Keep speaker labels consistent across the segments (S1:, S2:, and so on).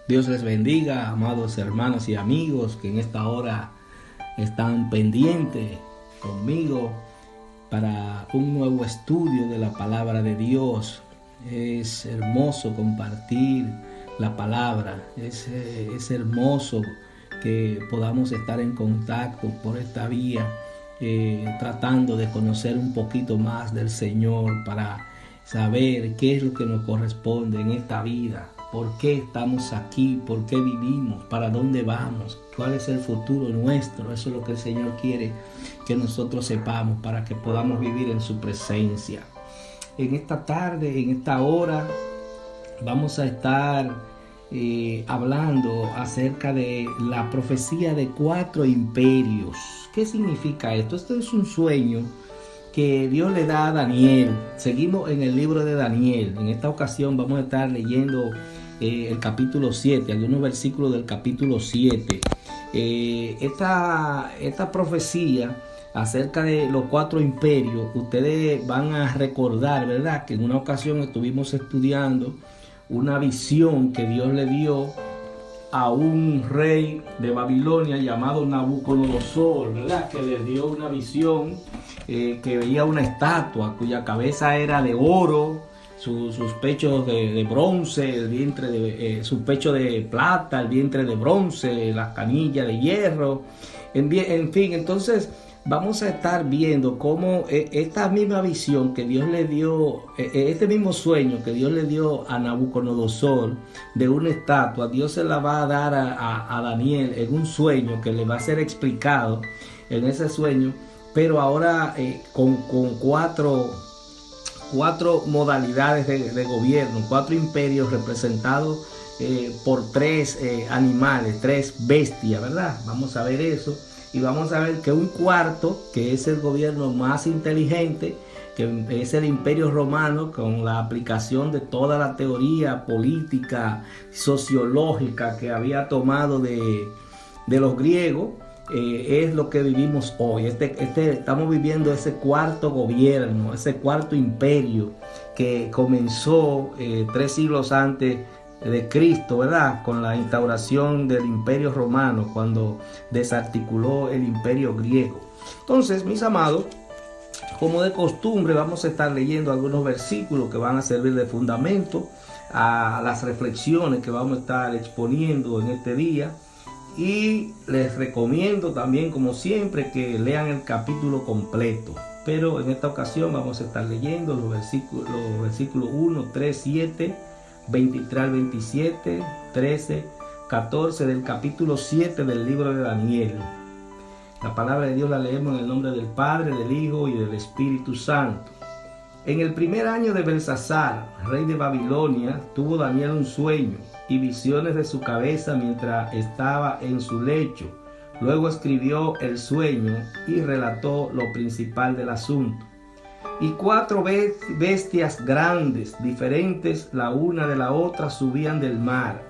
S1: Dios les bendiga, amados hermanos y amigos que en esta hora están pendientes conmigo para un nuevo estudio de la palabra de Dios. Es hermoso compartir la palabra, es hermoso que podamos estar en contacto por esta vía, tratando de conocer un poquito más del Señor para saber qué es lo que nos corresponde en esta vida. ¿Por qué estamos aquí? ¿Por qué vivimos? ¿Para dónde vamos? ¿Cuál es el futuro nuestro? Eso es lo que el Señor quiere que nosotros sepamos para que podamos vivir en su presencia. En esta tarde, en esta hora, vamos a estar hablando acerca de la profecía de 4 imperios. ¿Qué significa esto? Esto es un sueño que Dios le da a Daniel. Seguimos en el libro de Daniel. En esta ocasión vamos a estar leyendo el capítulo 7, algunos versículos del capítulo 7. Esta profecía acerca de los 4 imperios, ustedes van a recordar, ¿verdad?, que en una ocasión estuvimos estudiando una visión que Dios le dio a un rey de Babilonia llamado Nabucodonosor, ¿verdad?, que le dio una visión que veía una estatua cuya cabeza era de oro, sus pechos de bronce, el vientre su pecho de plata, el vientre de bronce, las canillas de hierro, en fin. Entonces vamos a estar viendo cómo esta misma visión que Dios le dio, este mismo sueño que Dios le dio a Nabucodonosor de una estatua, Dios se la va a dar a Daniel en un sueño que le va a ser explicado en ese sueño, pero ahora con cuatro modalidades de gobierno, 4 imperios representados por 3 animales, 3 bestias, ¿verdad? Vamos a ver eso. Y vamos a ver que un cuarto, que es el gobierno más inteligente, que es el Imperio Romano, con la aplicación de toda la teoría política, sociológica que había tomado de los griegos, es lo que vivimos hoy. Estamos viviendo ese cuarto gobierno, ese cuarto imperio que comenzó 3 siglos antes de Cristo, ¿verdad?, con la instauración del Imperio Romano, cuando desarticuló el Imperio griego. Entonces, mis amados, como de costumbre, vamos a estar leyendo algunos versículos que van a servir de fundamento a las reflexiones que vamos a estar exponiendo en este día. Y les recomiendo también, como siempre, que lean el capítulo completo. Pero en esta ocasión vamos a estar leyendo los versículos 1, 3, 7, 23 al 27, 13, 14 del capítulo 7 del libro de Daniel. La palabra de Dios la leemos en el nombre del Padre, del Hijo y del Espíritu Santo. En el primer año de Belsasar, rey de Babilonia, tuvo Daniel un sueño y visiones de su cabeza mientras estaba en su lecho. Luego escribió el sueño y relató lo principal del asunto. Y 4 bestias grandes, diferentes la una de la otra, subían del mar.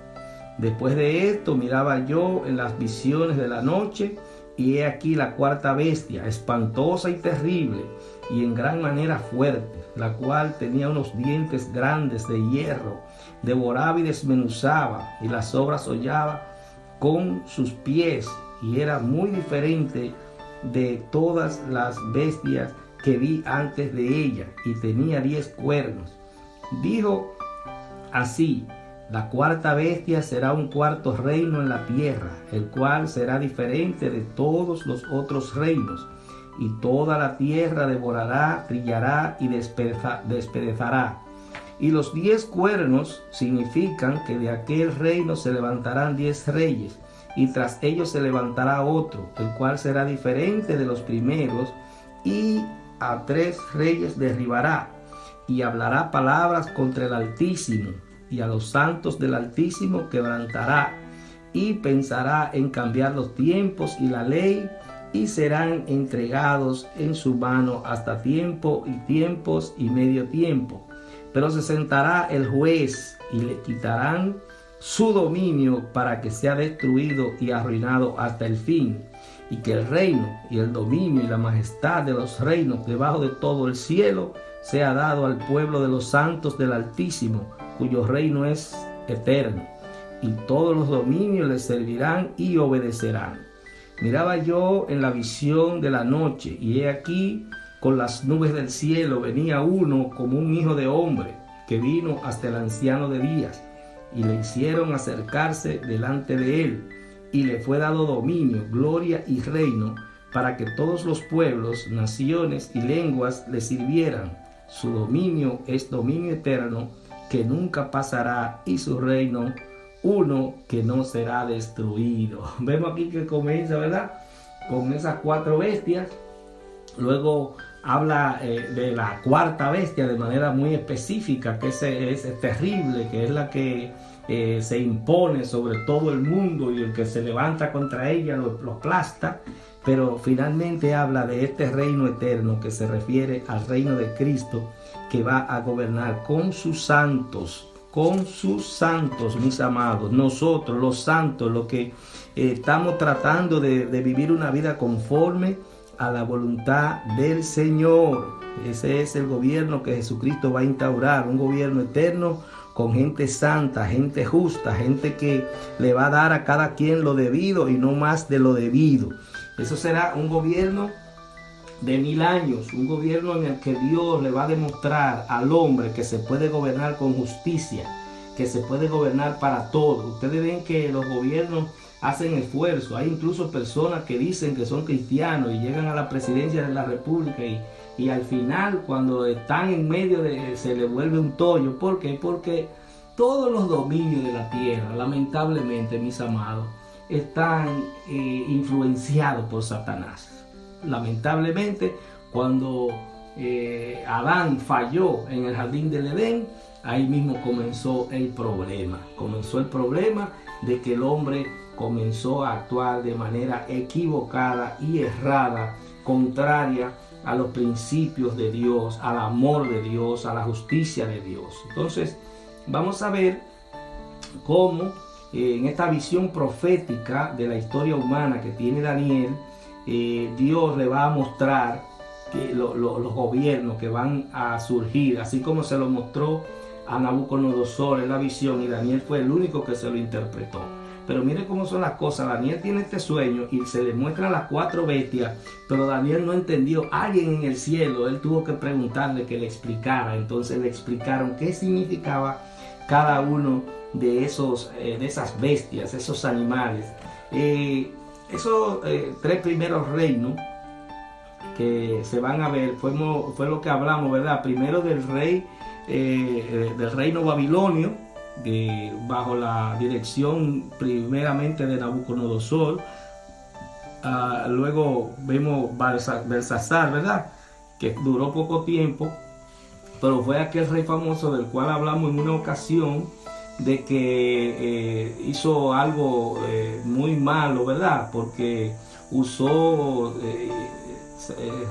S1: Después de esto miraba yo en las visiones de la noche, y he aquí la 4ª bestia, espantosa y terrible, y en gran manera fuerte, la cual tenía unos dientes grandes de hierro, devoraba y desmenuzaba, y las obras hollaba con sus pies, y era muy diferente de todas las bestias que vi antes de ella, y tenía 10 cuernos. Dijo así: la 4ª bestia será un cuarto reino en la tierra, el cual será diferente de todos los otros reinos, y toda la tierra devorará, trillará y despedazará. Y los 10 cuernos significan que de aquel reino se levantarán 10 reyes, y tras ellos se levantará otro, el cual será diferente de los primeros, y a 3 reyes derribará, y hablará palabras contra el Altísimo, y a los santos del Altísimo quebrantará, y pensará en cambiar los tiempos y la ley, y serán entregados en su mano hasta tiempo y tiempos y medio tiempo. Pero se sentará el juez y le quitarán su dominio para que sea destruido y arruinado hasta el fin, y que el reino y el dominio y la majestad de los reinos debajo de todo el cielo sea dado al pueblo de los santos del Altísimo, cuyo reino es eterno. y todos los dominios le servirán y obedecerán. Miraba yo en la visión de la noche, y he aquí, con las nubes del cielo venía uno como un hijo de hombre, que vino hasta el anciano de días, y le hicieron acercarse delante de él, y le fue dado dominio, gloria y reino, para que todos los pueblos, naciones y lenguas le sirvieran. Su dominio es dominio eterno, que nunca pasará, y su reino uno que no será destruido. Vemos aquí que comienza, ¿verdad?, con esas 4 bestias. Luego habla de la cuarta bestia de manera muy específica, que es terrible, que es la que se impone sobre todo el mundo, y el que se levanta contra ella lo aplasta. Pero finalmente habla de este reino eterno, que se refiere al reino de Cristo, que va a gobernar con sus santos, mis amados. Nosotros, los santos, los que estamos tratando de vivir una vida conforme a la voluntad del Señor. Ese es el gobierno que Jesucristo va a instaurar, un gobierno eterno con gente santa, gente justa, gente que le va a dar a cada quien lo debido y no más de lo debido. Eso será un gobierno de 1000 años, un gobierno en el que Dios le va a demostrar al hombre que se puede gobernar con justicia, que se puede gobernar para todos. Ustedes ven que los gobiernos hacen esfuerzo. Hay incluso personas que dicen que son cristianos y llegan a la presidencia de la república y al final, cuando están en medio se les vuelve un tollo. ¿Por qué? Porque todos los dominios de la tierra, lamentablemente, mis amados, están influenciados por Satanás. Lamentablemente, cuando Adán falló en el jardín del Edén, ahí mismo comenzó el problema. Comenzó el problema de que el hombre comenzó a actuar de manera equivocada y errada, contraria a los principios de Dios, al amor de Dios, a la justicia de Dios. Entonces, vamos a ver cómo en esta visión profética de la historia humana que tiene Daniel, Dios le va a mostrar que los gobiernos que van a surgir, así como se lo mostró a Nabucodonosor en la visión, y Daniel fue el único que se lo interpretó. Pero mire cómo son las cosas. Daniel tiene este sueño y se le muestran las 4 bestias, pero Daniel no entendió. Alguien en el cielo, él tuvo que preguntarle que le explicara. Entonces le explicaron qué significaba cada uno de esas bestias, esos animales. Esos 3 primeros reinos que se van a ver fue lo que hablamos, ¿verdad? Primero del reino babilonio, bajo la dirección primeramente de Nabucodonosor. Luego vemos Belsasar, ¿verdad?, que duró poco tiempo, pero fue aquel rey famoso del cual hablamos en una ocasión, de que hizo algo muy malo, ¿verdad?, porque usó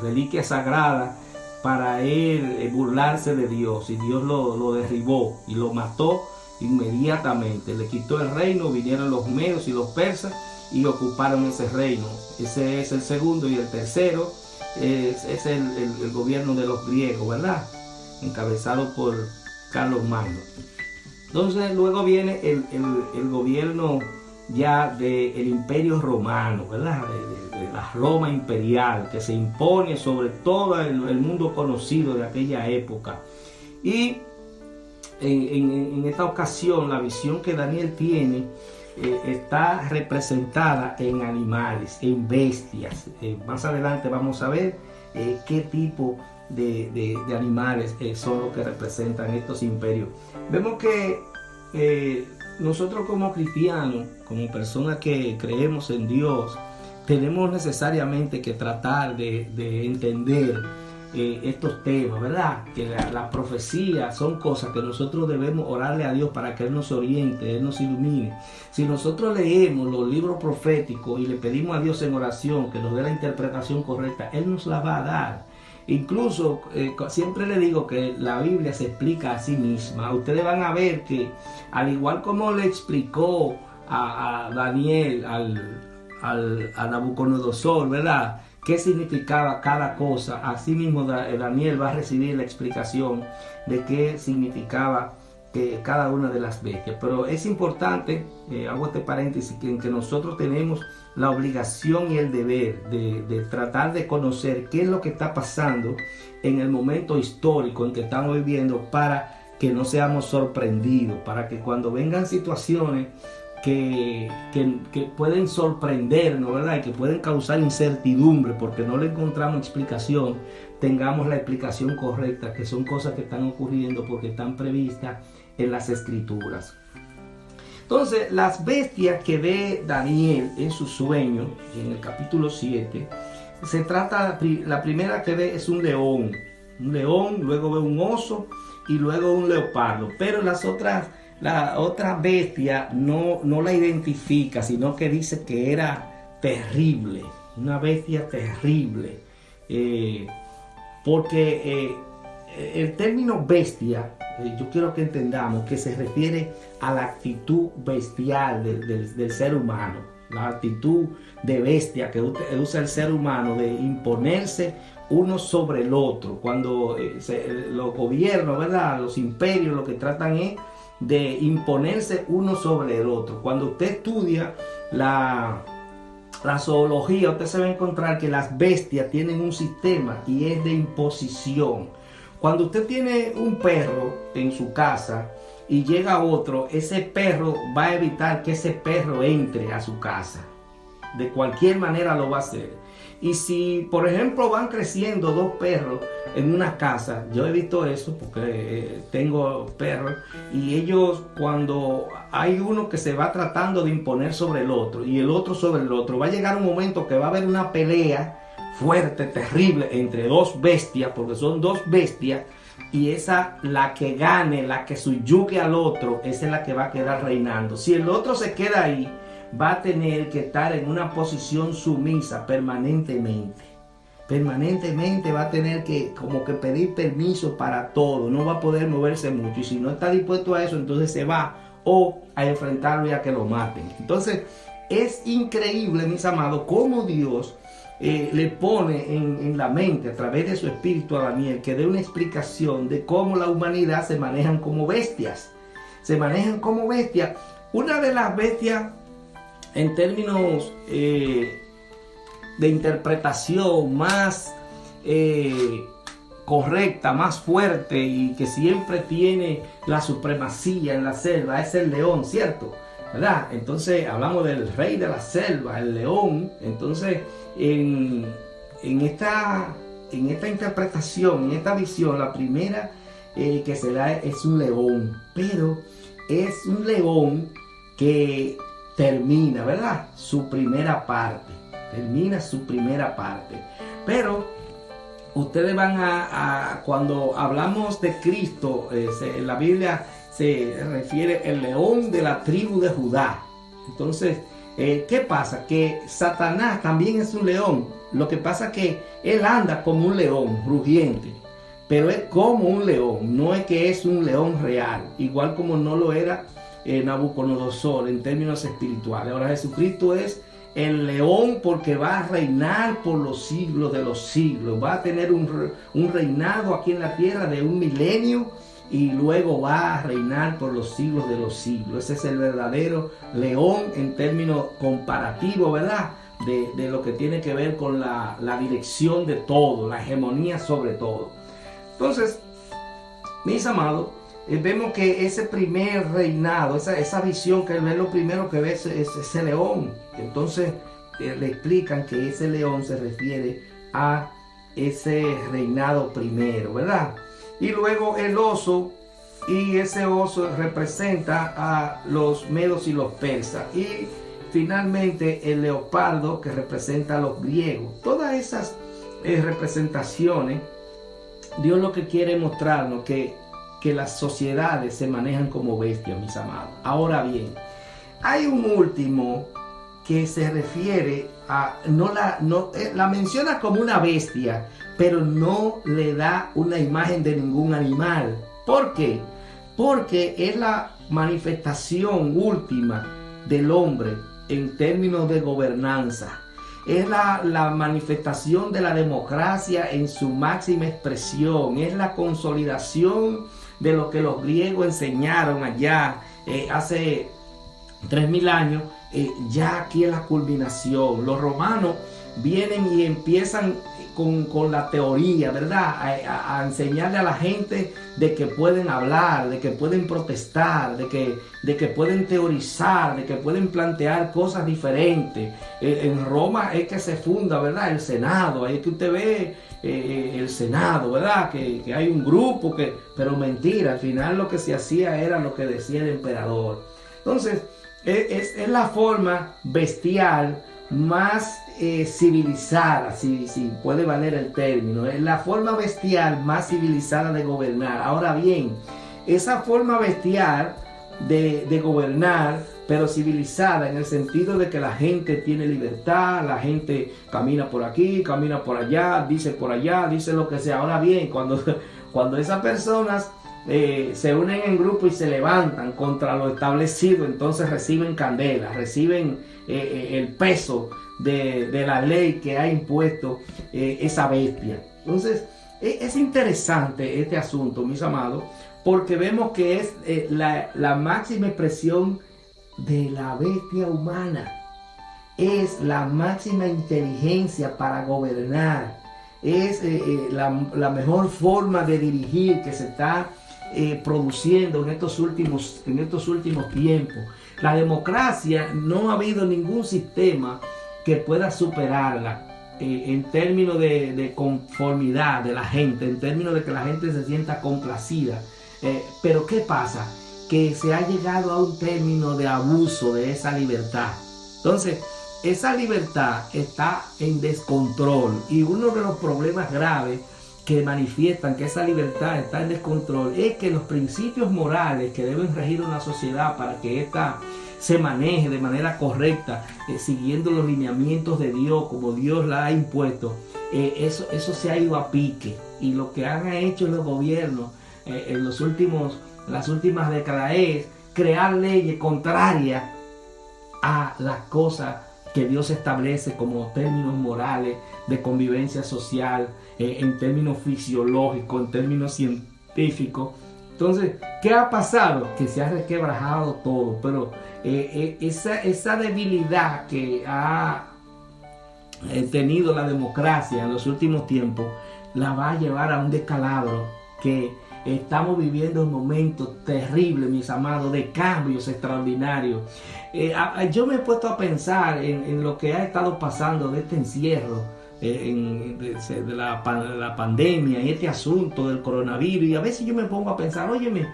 S1: reliquias sagradas para él burlarse de Dios, y Dios lo derribó y lo mató inmediatamente. Le quitó el reino, vinieron los medos y los persas y ocuparon ese reino. Ese es el segundo. Y el tercero es el gobierno de los griegos, ¿verdad?, encabezado por Carlos Magno. Entonces luego viene el gobierno ya del imperio romano, ¿verdad?, de la Roma imperial, que se impone sobre todo el mundo conocido de aquella época. Y en esta ocasión la visión que Daniel tiene está representada en animales, en bestias. Más adelante vamos a ver qué tipo de animales son los que representan estos imperios. Vemos que nosotros como cristianos, como personas que creemos en Dios, tenemos necesariamente que tratar de entender estos temas, ¿verdad? Que la profecía son cosas que nosotros debemos orarle a Dios para que Él nos oriente, Él nos ilumine. Si nosotros leemos los libros proféticos y le pedimos a Dios en oración que nos dé la interpretación correcta, Él nos la va a dar. Incluso siempre le digo que la Biblia se explica a sí misma. Ustedes van a ver que al igual como le explicó a Daniel, a Nabucodonosor, ¿verdad?, qué significaba cada cosa, así mismo Daniel va a recibir la explicación de qué significaba que cada una de las bestias. Pero es importante, hago este paréntesis, que nosotros tenemos la obligación y el deber de tratar de conocer qué es lo que está pasando en el momento histórico en que estamos viviendo, para que no seamos sorprendidos, para que cuando vengan situaciones que pueden sorprendernos, ¿verdad? Y que pueden causar incertidumbre porque no le encontramos explicación, tengamos la explicación correcta, que son cosas que están ocurriendo porque están previstas en las Escrituras. Entonces, las bestias que ve Daniel en su sueño, en el capítulo 7, se trata, la primera que ve es un león, luego ve un oso y luego un leopardo, pero la otra bestia no la identifica, sino que dice que era terrible, una bestia terrible, porque el término bestia, yo quiero que entendamos que se refiere a la actitud bestial del ser humano, la actitud de bestia que usa el ser humano, de imponerse uno sobre el otro. Cuando los gobiernos, ¿verdad?, los imperios, lo que tratan es de imponerse uno sobre el otro. Cuando usted estudia la zoología, usted se va a encontrar que las bestias tienen un sistema y es de imposición. Cuando usted tiene un perro en su casa y llega otro, ese perro va a evitar que ese perro entre a su casa. De cualquier manera lo va a hacer. Y si, por ejemplo, van creciendo dos perros en una casa, yo he visto eso porque tengo perros, y ellos, cuando hay uno que se va tratando de imponer sobre el otro y el otro sobre el otro, va a llegar un momento que va a haber una pelea fuerte, terrible, entre dos bestias, porque son dos bestias, y esa, la que gane, la que subyugue al otro, esa es la que va a quedar reinando. Si el otro se queda ahí, va a tener que estar en una posición sumisa permanentemente va a tener que como que pedir permiso para todo, no va a poder moverse mucho, y si no está dispuesto a eso, entonces se va o a enfrentarlo y a que lo maten. Entonces es increíble, mis amados, cómo Dios le pone en la mente, a través de su espíritu, a Daniel, que dé una explicación de cómo la humanidad se manejan como bestias. Una de las bestias, en términos de interpretación más correcta, más fuerte, y que siempre tiene la supremacía en la selva, es el león, ¿cierto? ¿Verdad? Entonces hablamos del rey de la selva, el león. Entonces en esta interpretación, en esta visión, la primera que se da es un león, pero es un león que termina, ¿verdad?, su primera parte. Pero ustedes van cuando hablamos de Cristo, en la Biblia se refiere el león de la tribu de Judá. Entonces, ¿qué pasa? Que Satanás también es un león. Lo que pasa es que él anda como un león rugiente, pero es como un león, no es que es un león real, igual como no lo era Nabucodonosor en términos espirituales. Ahora Jesucristo es el león porque va a reinar por los siglos de los siglos, va a tener un reinado aquí en la tierra de 1 milenio, y luego va a reinar por los siglos de los siglos. Ese es el verdadero león en términos comparativos, ¿verdad?, de lo que tiene que ver con la dirección de todo, la hegemonía sobre todo. Entonces, mis amados, vemos que ese primer reinado, esa visión que él ve, lo primero que ve es ese león. Entonces le explican que ese león se refiere a ese reinado primero, ¿verdad? Y luego el oso, y ese oso representa a los medos y los persas. Y finalmente el leopardo, que representa a los griegos. Todas esas representaciones, Dios lo que quiere mostrarnos que las sociedades se manejan como bestias, mis amados. Ahora bien, hay un último que se refiere a, la menciona como una bestia, pero no le da una imagen de ningún animal. ¿Por qué? Porque es la manifestación última del hombre en términos de gobernanza. Es la manifestación de la democracia en su máxima expresión. Es la consolidación de lo que los griegos enseñaron allá hace 3000 años, ya aquí es la culminación. Los romanos vienen y empiezan con la teoría, ¿verdad? A enseñarle a la gente de que pueden hablar, de que pueden protestar, de que pueden teorizar, de que pueden plantear cosas diferentes. En Roma es que se funda, ¿verdad? El Senado, ahí es que usted ve el Senado, ¿verdad? Que hay un grupo, pero mentira, al final lo que se hacía era lo que decía el emperador. Entonces, es la forma bestial más civilizada, si puede valer el término, es la forma bestial más civilizada de gobernar. Ahora bien, esa forma bestial de gobernar, pero civilizada en el sentido de que la gente tiene libertad, la gente camina por aquí, camina por allá, dice lo que sea. Ahora bien, cuando esas personas se unen en grupo y se levantan contra lo establecido, entonces reciben candela, reciben el peso de la ley que ha impuesto esa bestia. Entonces es interesante este asunto, mis amados, porque vemos que es la máxima expresión de la bestia humana, es la máxima inteligencia para gobernar, es la mejor forma de dirigir que se está produciendo en estos últimos tiempos. La democracia, no ha habido ningún sistema que pueda superarla en términos de conformidad de la gente, en términos de que la gente se sienta complacida. Pero ¿qué pasa? Que se ha llegado a un término de abuso de esa libertad. Entonces, esa libertad está en descontrol, y uno de los problemas graves que manifiestan que esa libertad está en descontrol es que los principios morales que deben regir una sociedad para que ésta se maneje de manera correcta, siguiendo los lineamientos de Dios como Dios la ha impuesto, eso se ha ido a pique. Y lo que han hecho los gobiernos en las últimas décadas es crear leyes contrarias a las cosas que Dios establece como términos morales de convivencia social, en términos fisiológicos, en términos científicos. Entonces, ¿qué ha pasado? Que se ha resquebrajado todo, pero esa debilidad que ha tenido la democracia en los últimos tiempos la va a llevar a un descalabro que estamos viviendo un momento terrible, mis amados, de cambios extraordinarios. Yo me he puesto a pensar en lo que ha estado pasando de este encierro, de la pandemia y este asunto del coronavirus, y a veces yo me pongo a pensar, óyeme,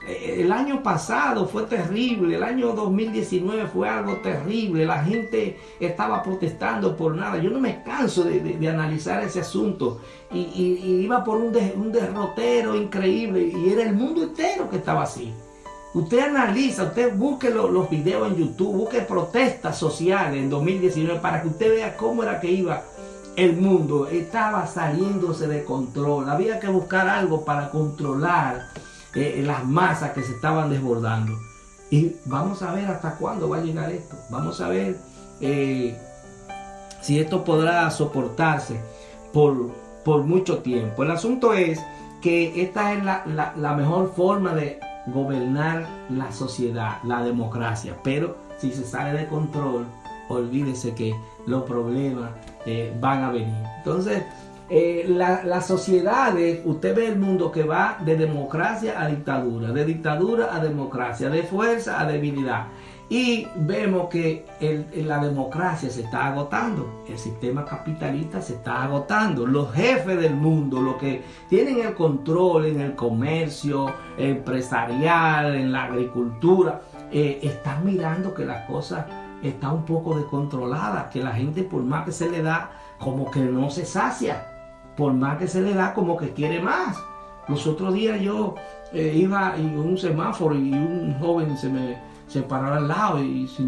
S1: el año pasado fue terrible, el año 2019 fue algo terrible, la gente estaba protestando por nada. Yo no me canso de analizar ese asunto, y iba por un derrotero increíble, y era el mundo entero que estaba así. Usted analiza, usted busque los videos en YouTube, busque protestas sociales en 2019 para que usted vea cómo era que iba el mundo. Estaba saliéndose de control, había que buscar algo para controlar las masas que se estaban desbordando. Y vamos a ver hasta cuándo va a llegar esto. Vamos a ver si esto podrá soportarse por mucho tiempo. El asunto es que esta es la mejor forma de gobernar la sociedad, la democracia. Pero si se sale de control, olvídese que los problemas van a venir. Entonces, las sociedades, usted ve el mundo que va de democracia a dictadura, de dictadura a democracia, de fuerza a debilidad. Y vemos que la democracia se está agotando, el sistema capitalista se está agotando. Los jefes del mundo, los que tienen el control en el comercio empresarial, en la agricultura, están mirando que las cosas están un poco descontroladas, que la gente, por más que se le da, como que no se sacia, por más que se le da, como que quiere más. Los otros días yo iba en un semáforo y un joven se paraba al lado y dice,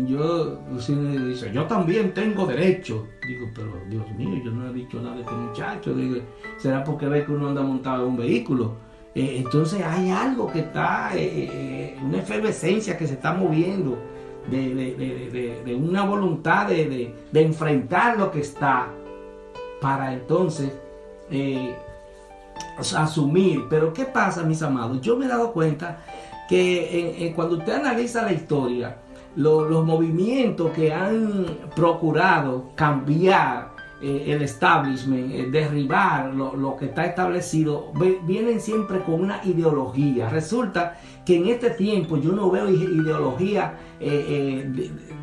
S1: yo también tengo derecho. Digo, pero Dios mío, yo no he dicho nada de este muchacho. Digo, ¿será porque ve que uno anda montado en un vehículo? Entonces hay algo que está, una efervescencia que se está moviendo, de una voluntad de enfrentar lo que está, para entonces asumir. Pero ¿qué pasa, mis amados? Yo me he dado cuenta que cuando usted analiza la historia, los movimientos que han procurado cambiar el establishment, derribar lo que está establecido, vienen siempre con una ideología. Resulta que en este tiempo yo no veo ideología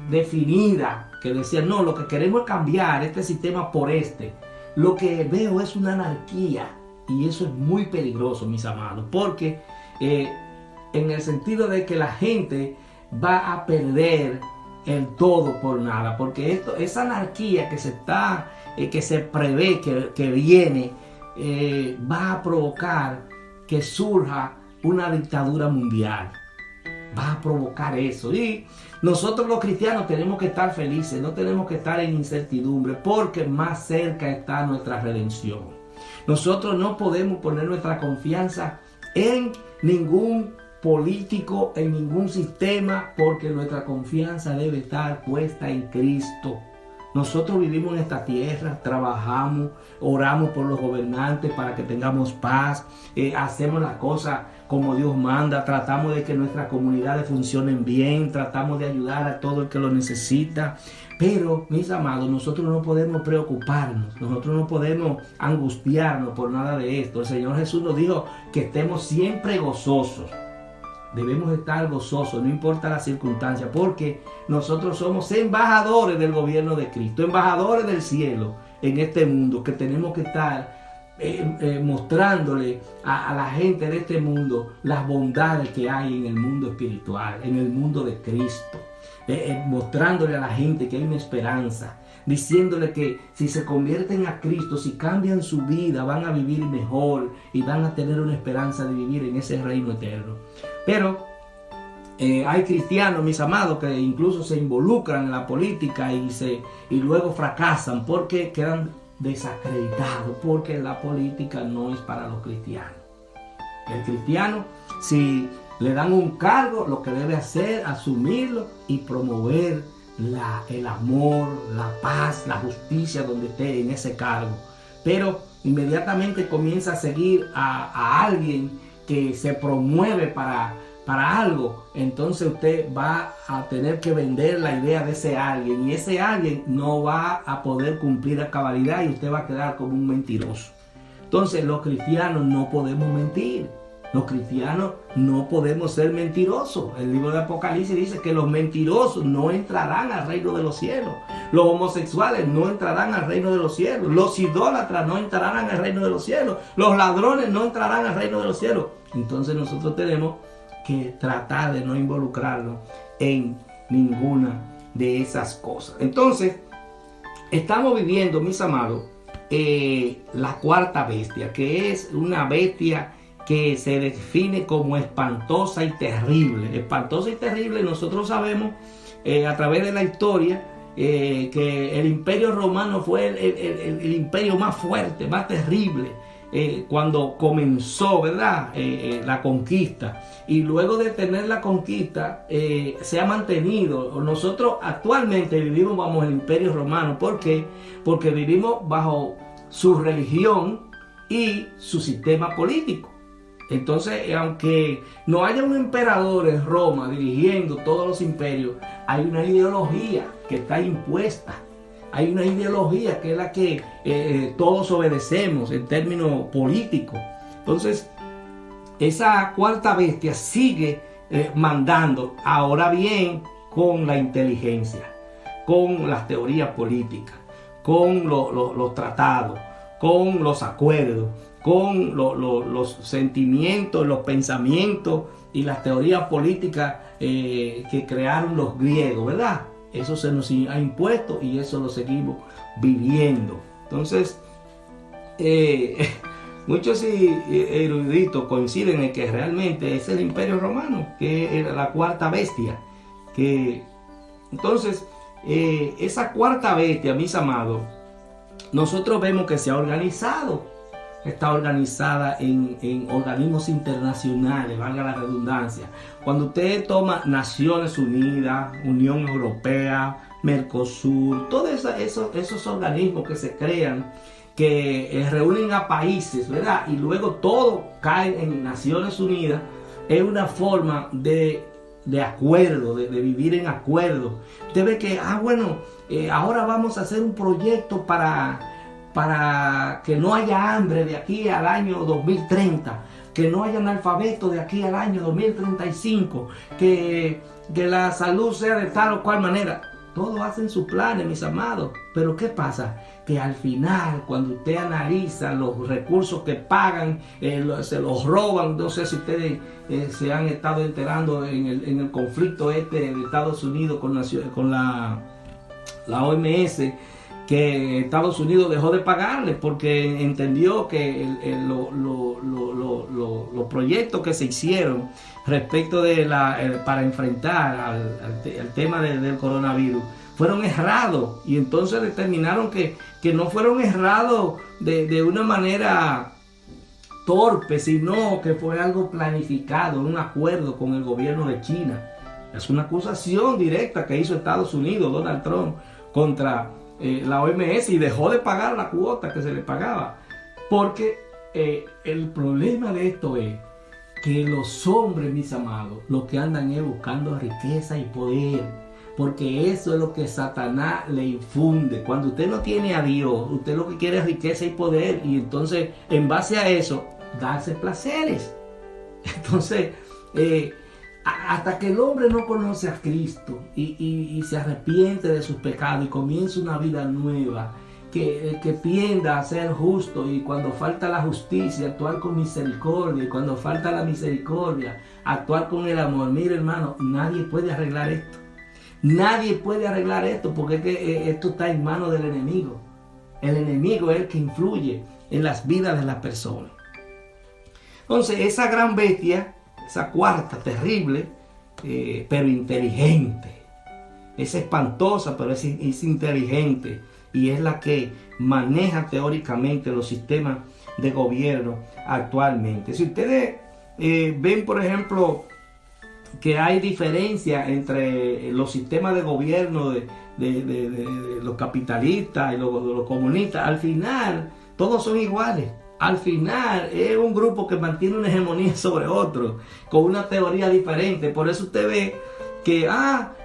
S1: definida, que decía, no, lo que queremos es cambiar este sistema por este. Lo que veo es una anarquía, y eso es muy peligroso, mis amados, porque en el sentido de que la gente va a perder el todo por nada, porque esa anarquía que se prevé que viene, va a provocar que surja una dictadura mundial. Va a provocar eso. Y nosotros los cristianos tenemos que estar felices, no tenemos que estar en incertidumbre, porque más cerca está nuestra redención. Nosotros no podemos poner nuestra confianza en ningún político, en ningún sistema, porque nuestra confianza debe estar puesta en Cristo. Nosotros vivimos en esta tierra, trabajamos, oramos por los gobernantes para que tengamos paz, hacemos las cosas como Dios manda, tratamos de que nuestras comunidades funcionen bien, tratamos de ayudar a todo el que lo necesita. Pero, mis amados, nosotros no podemos preocuparnos, nosotros no podemos angustiarnos por nada de esto. El Señor Jesús nos dijo que estemos siempre gozosos. Debemos estar gozosos, no importa la circunstancia, porque nosotros somos embajadores del gobierno de Cristo, embajadores del cielo en este mundo, que tenemos que estar mostrándole a la gente de este mundo las bondades que hay en el mundo espiritual, en el mundo de Cristo, mostrándole a la gente que hay una esperanza, diciéndole que si se convierten a Cristo, si cambian su vida, van a vivir mejor y van a tener una esperanza de vivir en ese reino eterno. Pero hay cristianos, mis amados, que incluso se involucran en la política y luego fracasan porque quedan desacreditados, porque la política no es para los cristianos. El cristiano, si le dan un cargo, lo que debe hacer, asumirlo y promover el amor, la paz, la justicia donde esté en ese cargo. Pero inmediatamente comienza a seguir a alguien que se promueve para algo, entonces usted va a tener que vender la idea de ese alguien, y ese alguien no va a poder cumplir a cabalidad y usted va a quedar como un mentiroso. Entonces los cristianos no podemos mentir. Los cristianos no podemos ser mentirosos. El libro de Apocalipsis dice que los mentirosos no entrarán al reino de los cielos. Los homosexuales no entrarán al reino de los cielos. Los idólatras no entrarán al reino de los cielos. Los ladrones no entrarán al reino de los cielos. Entonces nosotros tenemos que tratar de no involucrarnos en ninguna de esas cosas. Entonces, estamos viviendo, mis amados, la cuarta bestia, que es una bestia que se define como espantosa y terrible. Espantosa y terrible, nosotros sabemos a través de la historia que el Imperio Romano fue el imperio más fuerte, más terrible, cuando comenzó, ¿verdad? La conquista. Y luego de tener la conquista, se ha mantenido. Nosotros actualmente vivimos bajo el Imperio Romano. ¿Por qué? Porque vivimos bajo su religión y su sistema político. Entonces, aunque no haya un emperador en Roma dirigiendo todos los imperios, hay una ideología que está impuesta. Hay una ideología que es la que todos obedecemos en términos políticos. Entonces, esa cuarta bestia sigue mandando, ahora bien, con la inteligencia, con las teorías políticas, con los tratados, con los acuerdos, con los sentimientos, los pensamientos y las teorías políticas que crearon los griegos, ¿verdad? Eso se nos ha impuesto y eso lo seguimos viviendo. Entonces, muchos eruditos coinciden en que realmente es el Imperio Romano, que era la cuarta bestia. Entonces, esa cuarta bestia, mis amados, nosotros vemos que se ha organizado. Está organizada en organismos internacionales, valga la redundancia. Cuando usted toma Naciones Unidas, Unión Europea, Mercosur, todos esos organismos que se crean, que reúnen a países, ¿verdad? Y luego todo cae en Naciones Unidas, es una forma de acuerdo, de vivir en acuerdo. Usted ve que, bueno, ahora vamos a hacer un proyecto para que no haya hambre de aquí al año 2030, que no haya analfabeto de aquí al año 2035, que la salud sea de tal o cual manera. Todos hacen sus planes, mis amados. Pero ¿qué pasa? Que al final, cuando usted analiza los recursos que pagan, se los roban. No sé si ustedes se han estado enterando en el conflicto de Estados Unidos con la OMS, que Estados Unidos dejó de pagarle porque entendió que los proyectos que se hicieron respecto para enfrentar al tema del coronavirus fueron errados, y entonces determinaron que no fueron errados de una manera torpe, sino que fue algo planificado, un acuerdo con el gobierno de China. Es una acusación directa que hizo Estados Unidos, Donald Trump, contra la OMS, y dejó de pagar la cuota que se le pagaba. Porque el problema de esto es que los hombres, mis amados, lo que andan es buscando riqueza y poder, porque eso es lo que Satanás le infunde. Cuando usted no tiene a Dios, usted lo que quiere es riqueza y poder, y entonces en base a eso darse placeres. Entonces hasta que el hombre no conoce a Cristo y se arrepiente de sus pecados y comienza una vida nueva, que tienda a ser justo, y cuando falta la justicia, actuar con misericordia, y cuando falta la misericordia, actuar con el amor. Mire, hermano, nadie puede arreglar esto. Nadie puede arreglar esto, porque es que esto está en manos del enemigo. El enemigo es el que influye en las vidas de las personas. Entonces, esa gran bestia, esa cuarta, terrible, pero inteligente, es espantosa, pero es inteligente, y es la que maneja teóricamente los sistemas de gobierno actualmente. Si ustedes ven, por ejemplo, que hay diferencia entre los sistemas de gobierno de los capitalistas y los comunistas, al final todos son iguales. Al final es un grupo que mantiene una hegemonía sobre otro, con una teoría diferente. Por eso usted ve que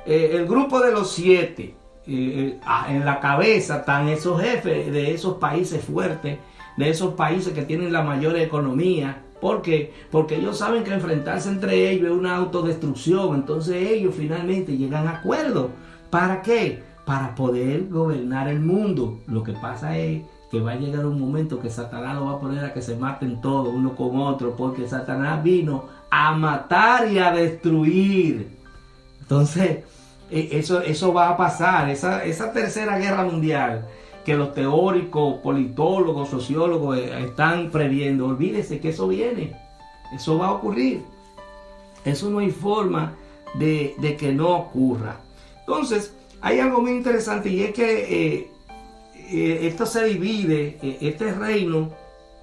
S1: el grupo de los 7, en la cabeza están esos jefes de esos países fuertes, de esos países que tienen la mayor economía. ¿Por qué? Porque ellos saben que enfrentarse entre ellos es una autodestrucción. Entonces ellos finalmente llegan a acuerdos. ¿Para qué? Para poder gobernar el mundo. Lo que pasa es que va a llegar un momento que Satanás lo va a poner a que se maten todos uno con otro, porque Satanás vino a matar y a destruir. Entonces eso va a pasar. Esa tercera guerra mundial que los teóricos, politólogos, sociólogos están previendo, olvídese que eso viene, eso va a ocurrir. Eso no hay forma de que no ocurra. Entonces hay algo muy interesante, y es que esto se divide, este reino,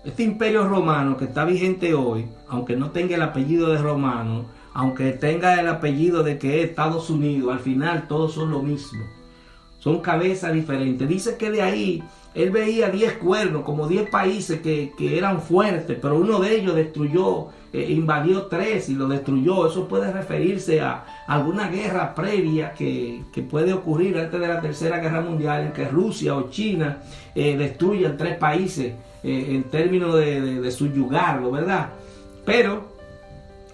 S1: este imperio romano que está vigente hoy, aunque no tenga el apellido de romano, aunque tenga el apellido de que es Estados Unidos, al final todos son lo mismo. Son cabezas diferentes. Dice que de ahí él veía 10 cuernos, como 10 países que eran fuertes, pero uno de ellos destruyó, invadió 3 y lo destruyó. Eso puede referirse a alguna guerra previa que puede ocurrir antes de la Tercera Guerra Mundial, en que Rusia o China destruyan 3 países en términos de subyugarlo, ¿verdad? Pero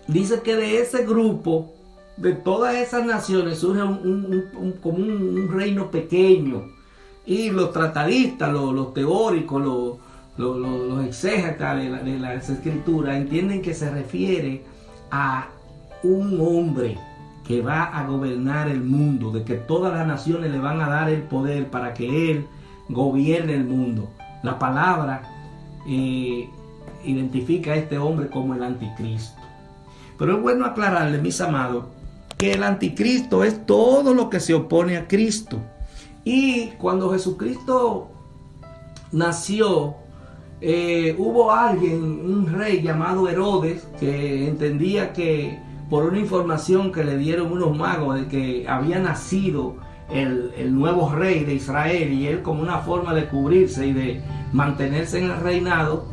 S1: dice que de ese grupo, de todas esas naciones, surge como un reino pequeño, y los tratadistas, los teóricos, los exégetas de las escrituras entienden que se refiere a un hombre que va a gobernar el mundo, de que todas las naciones le van a dar el poder para que él gobierne el mundo. La palabra identifica a este hombre como el anticristo. Pero es bueno aclararle, mis amados, que el anticristo es todo lo que se opone a Cristo. Y cuando Jesucristo nació, hubo alguien, un rey llamado Herodes, que entendía que por una información que le dieron unos magos de que había nacido el nuevo rey de Israel, y él, como una forma de cubrirse y de mantenerse en el reinado,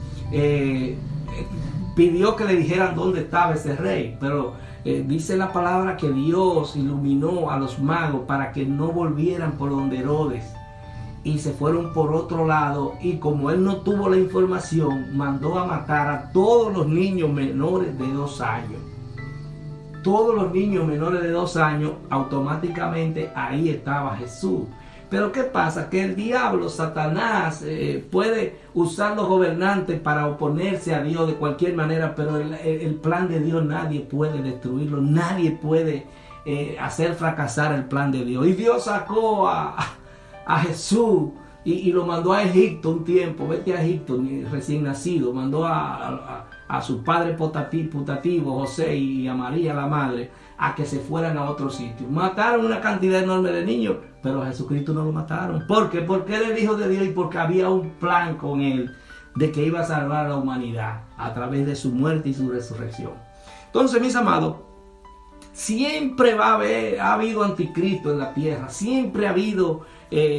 S1: pidió que le dijeran dónde estaba ese rey. Pero dice la palabra que Dios iluminó a los magos para que no volvieran por donde Herodes, y se fueron por otro lado, y como él no tuvo la información, mandó a matar a todos los niños menores de 2 años. Todos los niños menores de 2 años, automáticamente ahí estaba Jesús. Pero ¿qué pasa? Que el diablo, Satanás, puede usar los gobernantes para oponerse a Dios de cualquier manera, pero el plan de Dios nadie puede destruirlo, nadie puede hacer fracasar el plan de Dios. Y Dios sacó a Jesús y lo mandó a Egipto un tiempo. Vete a Egipto, recién nacido. Mandó a su padre putativo, José, y a María, la madre, a que se fueran a otro sitio. Mataron una cantidad enorme de niños, pero a Jesucristo no lo mataron. ¿Por qué? Porque era el Hijo de Dios, y porque había un plan con él de que iba a salvar a la humanidad a través de su muerte y su resurrección. Entonces, mis amados, siempre ha habido anticristo en la tierra. Siempre ha habido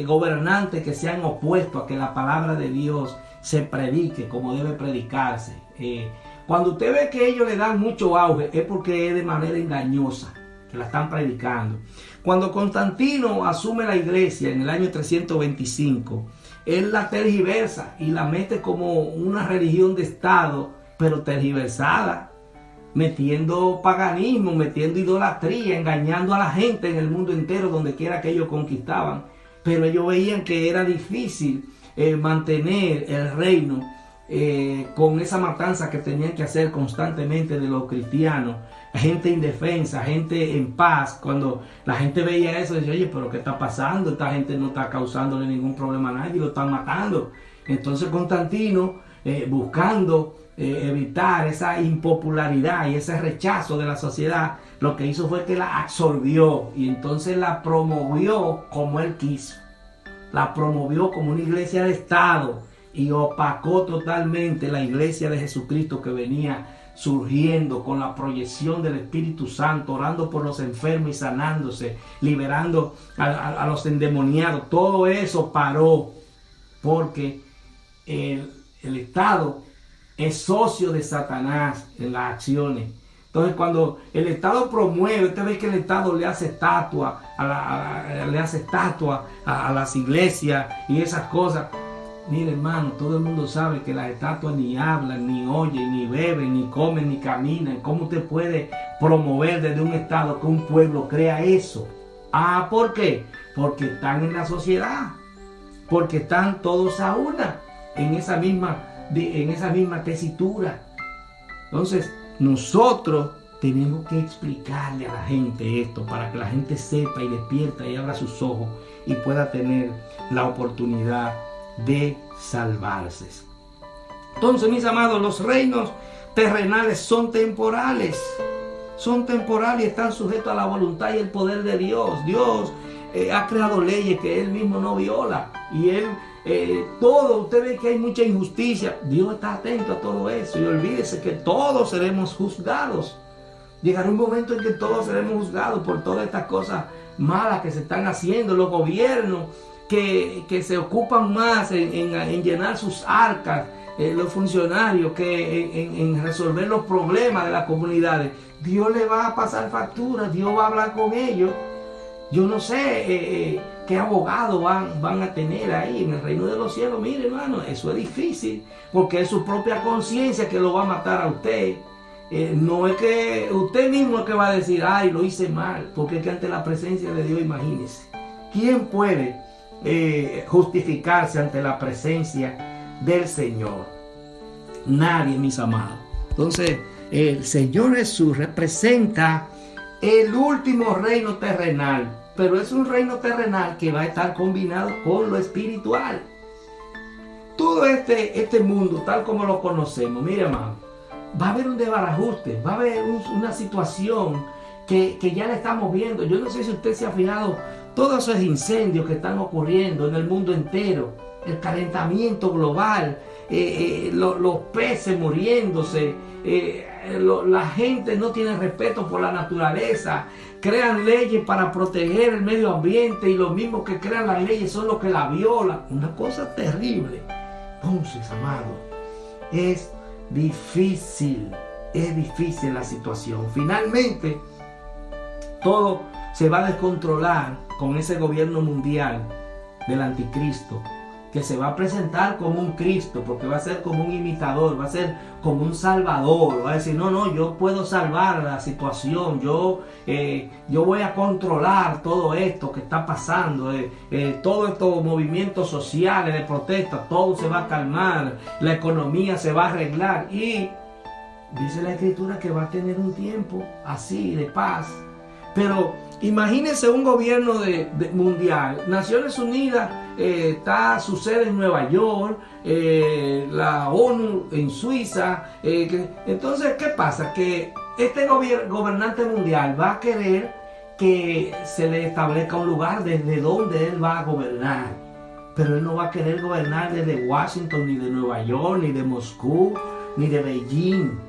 S1: gobernantes que se han opuesto a que la palabra de Dios se predique como debe predicarse. Cuando usted ve que ellos le dan mucho auge, es porque es de manera engañosa que la están predicando. Cuando Constantino asume la iglesia en el año 325, él la tergiversa y la mete como una religión de Estado, pero tergiversada, metiendo paganismo, metiendo idolatría, engañando a la gente en el mundo entero, donde quiera que ellos conquistaban. Pero ellos veían que era difícil mantener el reino con esa matanza que tenían que hacer constantemente de los cristianos, gente indefensa, gente en paz. Cuando la gente veía eso, decía: oye, pero ¿qué está pasando? Esta gente no está causándole ningún problema a nadie, lo están matando. Entonces Constantino, buscando evitar esa impopularidad y ese rechazo de la sociedad, lo que hizo fue que la absorbió, y entonces la promovió como él quiso. La promovió como una iglesia de Estado, y opacó totalmente la iglesia de Jesucristo, que venía surgiendo con la proyección del Espíritu Santo, orando por los enfermos y sanándose, liberando a los endemoniados. Todo eso paró porque el Estado es socio de Satanás en las acciones. Entonces, cuando el Estado promueve, usted ve que el Estado le hace estatua a las iglesias y esas cosas. Mire, hermano, todo el mundo sabe que las estatuas ni hablan, ni oyen, ni beben, ni comen, ni caminan. ¿Cómo usted puede promover desde un Estado que un pueblo crea eso? ¿Por qué? Porque están en la sociedad, porque están todos a una, en esa misma tesitura. Entonces, nosotros tenemos que explicarle a la gente esto, para que la gente sepa y despierta y abra sus ojos y pueda tener la oportunidad de salvarse. Entonces, mis amados, los reinos terrenales son temporales y están sujetos a la voluntad y el poder de Dios. Dios ha creado leyes que Él mismo no viola, y Él todo, usted ve que hay mucha injusticia. Dios está atento a todo eso, y olvídese que todos seremos juzgados. Llegará un momento en que todos seremos juzgados por todas estas cosas malas que se están haciendo. Los gobiernos que se ocupan más en llenar sus arcas, los funcionarios, que en resolver los problemas de las comunidades. Dios le va a pasar factura, Dios va a hablar con ellos. Yo no sé qué abogados van a tener ahí en el reino de los cielos. Mire, hermano, eso es difícil, porque es su propia conciencia que lo va a matar a usted. No es que usted mismo es que va a decir: ay, lo hice mal, porque es que ante la presencia de Dios, imagínese, ¿quién puede justificarse ante la presencia del Señor? Nadie, mis amados. Entonces, el Señor Jesús representa el último reino terrenal, pero es un reino terrenal que va a estar combinado con lo espiritual. Todo este mundo, tal como lo conocemos, mire, hermano, va a haber un desbarajuste, va a haber una situación que ya la estamos viendo. Yo no sé si usted se ha fijado, todos esos incendios que están ocurriendo en el mundo entero, el calentamiento global, los peces muriéndose, la gente no tiene respeto por la naturaleza, crean leyes para proteger el medio ambiente y los mismos que crean las leyes son los que la violan. Una cosa terrible. Entonces, amado, es difícil la situación. Finalmente, todo se va a descontrolar con ese gobierno mundial del anticristo, que se va a presentar como un Cristo, porque va a ser como un imitador, va a ser como un salvador, va a decir, no, yo puedo salvar la situación, yo voy a controlar todo esto que está pasando, todos estos movimientos sociales de protesta, todo se va a calmar, la economía se va a arreglar, y dice la Escritura que va a tener un tiempo así de paz. Pero imagínense un gobierno mundial. Naciones Unidas está su sede en Nueva York, la ONU en Suiza. Entonces, ¿qué pasa? Que este gobernante mundial va a querer que se le establezca un lugar desde donde él va a gobernar. Pero él no va a querer gobernar desde Washington, ni de Nueva York, ni de Moscú, ni de Beijing.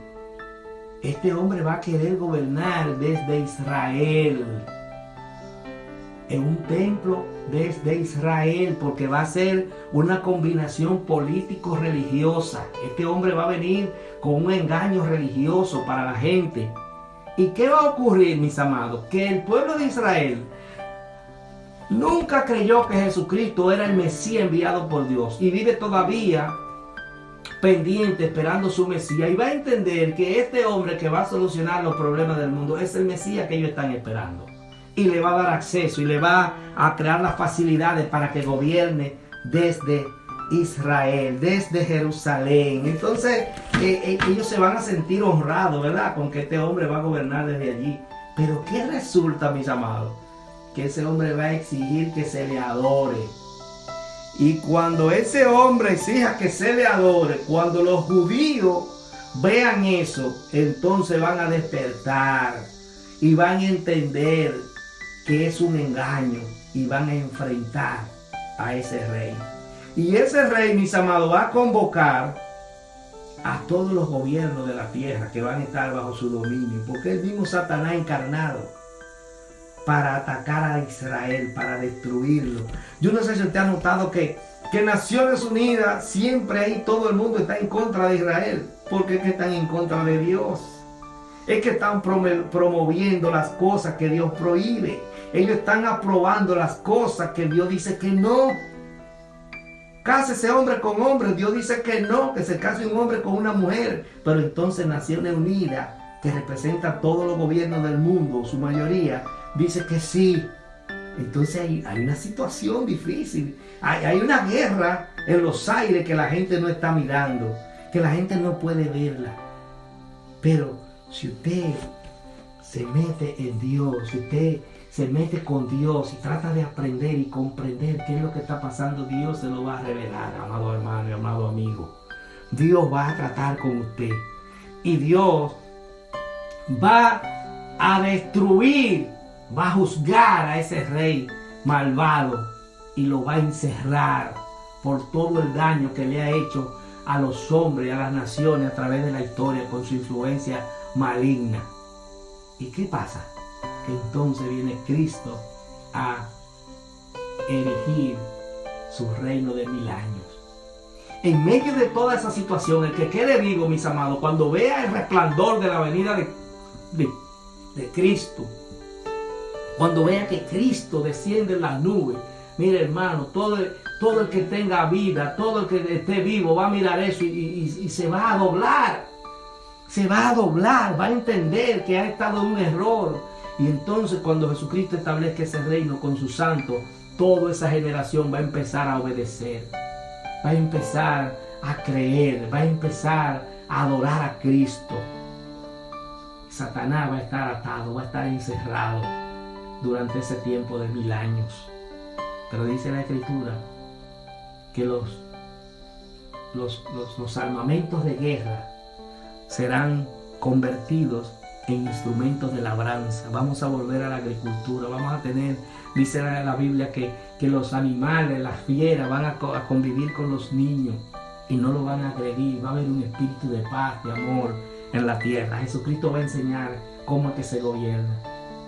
S1: Este hombre va a querer gobernar desde Israel, en un templo desde Israel, porque va a ser una combinación político-religiosa. Este hombre va a venir con un engaño religioso para la gente. ¿Y qué va a ocurrir, mis amados? Que el pueblo de Israel nunca creyó que Jesucristo era el Mesías enviado por Dios y vive todavía pendiente, esperando su Mesías, y va a entender que este hombre que va a solucionar los problemas del mundo es el Mesías que ellos están esperando, y le va a dar acceso y le va a crear las facilidades para que gobierne desde Israel, desde Jerusalén. Entonces ellos se van a sentir honrados, ¿verdad?, con que este hombre va a gobernar desde allí. Pero ¿qué resulta, mis amados? Que ese hombre va a exigir que se le adore. Y cuando ese hombre exija que se le adore, cuando los judíos vean eso, entonces van a despertar y van a entender que es un engaño y van a enfrentar a ese rey. Y ese rey, mis amados, va a convocar a todos los gobiernos de la tierra que van a estar bajo su dominio, porque es el mismo Satanás encarnado para atacar a Israel, para destruirlo. Yo no sé si usted ha notado que Naciones Unidas siempre ahí todo el mundo está en contra de Israel, porque es que están en contra de Dios. Es que están promoviendo las cosas que Dios prohíbe. Ellos están aprobando las cosas que Dios dice que no. Cásese hombre con hombre, Dios dice que no, que se case un hombre con una mujer. Pero entonces Naciones Unidas, que representa a todos los gobiernos del mundo, su mayoría, dice que sí. Entonces hay una situación difícil. Hay una guerra en los aires que la gente no está mirando, que la gente no puede verla. Pero si usted se mete en Dios, si usted se mete con Dios y trata de aprender y comprender qué es lo que está pasando, Dios se lo va a revelar, amado hermano y amado amigo. Dios va a tratar con usted. Y Dios va a destruir, va a juzgar a ese rey malvado y lo va a encerrar por todo el daño que le ha hecho a los hombres, a las naciones a través de la historia con su influencia maligna. ¿Y qué pasa? Que entonces viene Cristo a erigir su reino de 1000 años. En medio de toda esa situación, el que quede vivo, mis amados, cuando vea el resplandor de la venida de Cristo, cuando vea que Cristo desciende en las nubes, mire hermano, todo el que tenga vida, todo el que esté vivo va a mirar eso y se va a doblar. Se va a doblar, va a entender que ha estado en un error. Y entonces cuando Jesucristo establezca ese reino con sus santos, toda esa generación va a empezar a obedecer. Va a empezar a creer, va a empezar a adorar a Cristo. Satanás va a estar atado, va a estar encerrado durante ese tiempo de 1000 años. Pero dice la Escritura que los armamentos de guerra serán convertidos en instrumentos de labranza. Vamos a volver a la agricultura, vamos a tener, dice la Biblia, que los animales, las fieras van a convivir con los niños y no lo van a agredir. Va a haber un espíritu de paz, de amor en la tierra. Jesucristo va a enseñar cómo es que se gobierna.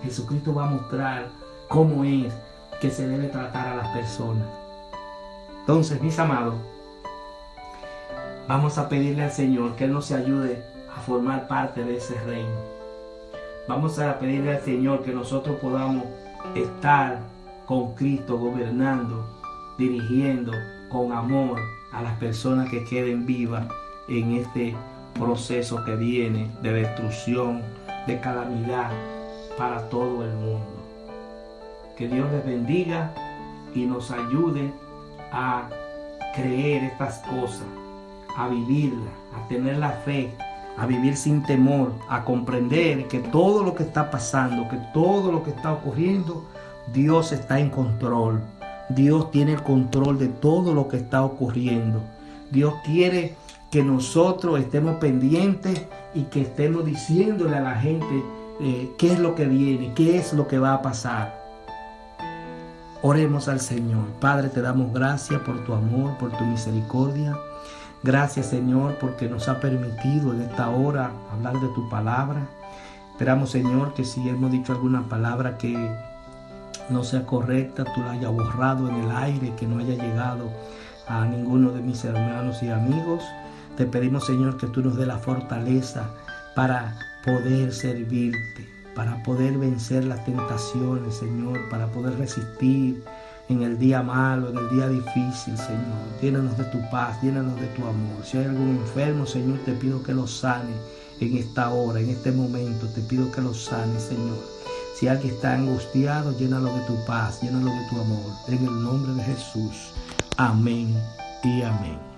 S1: Jesucristo va a mostrar cómo es que se debe tratar a las personas. Entonces, mis amados, vamos a pedirle al Señor que Él nos ayude a formar parte de ese reino. Vamos a pedirle al Señor que nosotros podamos estar con Cristo gobernando, dirigiendo con amor a las personas que queden vivas en este proceso que viene de destrucción, de calamidad para todo el mundo. Que Dios les bendiga y nos ayude a creer estas cosas, a vivirlas, a tener la fe, a vivir sin temor, a comprender que todo lo que está pasando, que todo lo que está ocurriendo, Dios está en control. Dios tiene el control de todo lo que está ocurriendo. Dios quiere que nosotros estemos pendientes y que estemos diciéndole a la gente qué es lo que viene, qué es lo que va a pasar. Oremos al Señor. Padre, te damos gracias por tu amor, por tu misericordia. Gracias, Señor, porque nos ha permitido en esta hora hablar de tu palabra. Esperamos, Señor, que si hemos dicho alguna palabra que no sea correcta, tú la hayas borrado en el aire, que no haya llegado a ninguno de mis hermanos y amigos. Te pedimos, Señor, que tú nos dé la fortaleza para poder servirte, para poder vencer las tentaciones, Señor, para poder resistir en el día malo, en el día difícil, Señor. Llénanos de tu paz, llénanos de tu amor. Si hay algún enfermo, Señor, te pido que lo sane en esta hora, en este momento. Te pido que lo sane, Señor. Si alguien está angustiado, llénalo de tu paz, llénalo de tu amor. En el nombre de Jesús. Amén y amén.